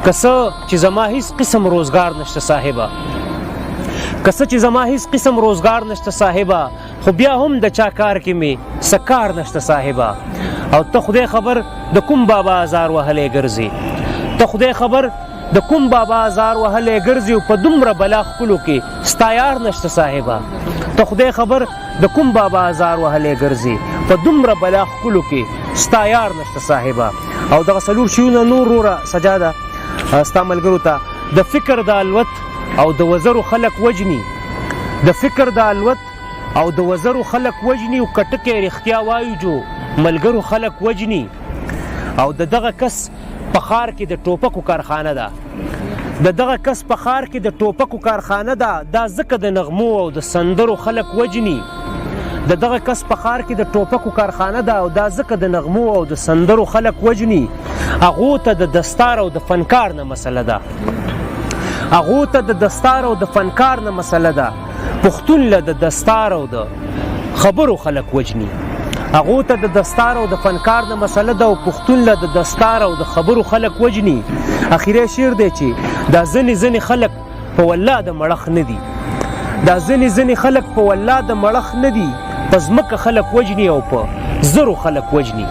که څه چې زما هیڅ قسم روزګار نشته صاحبه، که څه چې زما هیڅ قسم روزګار نشته صاحبه، خو بیا هم د چا کار کې مې څه کار نشته صاحبه. او ته خدای خبر د کوم بابا ازار وهلی ګرځې، ته خدای خبر د کوم بابا ازار وهلی ګرځي او په دومره بلا ښکلو کې ستا یار نشته صاحبه. ته خدای خبر د کوم بابا ازار وهلی ګرځي په دومره بلا ښکلو کې ستا یار نشته صاحبه. او دغه څلور شیونه نور وروره سجاده ستا ملګرو ته د فکر د الوت او د وزرو خلق وجني، د فکر د الوت او د وزرو خلق وجني او کټکې رښتیا وایو جو ملګرو خلق وجني. او د دغه کس په ښار کې د ټوپکو کارخانه ده، د دغه کس په ښار کې د ټوپکو کارخانه ده، دا ځکه د نغمو او د سندرو خلق وجني. د دغه کس په ښار کې د ټوپکو کارخانه ده او دا ځکه د نغمو او د سندرو خلق وجني. هغو ته د دستار او د فنکار نه مسله ده، هغو ته د دستار او د فنکار نه مسله ده. پښتون له د دستار او د خبرو خلق وجني، هغو ته د دستار او د فنکار نه مسله ده او پښتون له د دستار او د خبرو خلق وجني. اخیری شعر دی چې دا ځنې خلق په والله د مړخ نه دي، دا ځنې خلق په والله د مړخ نه دي، په ځمکه خلق وجني او په زرو خلق وجني.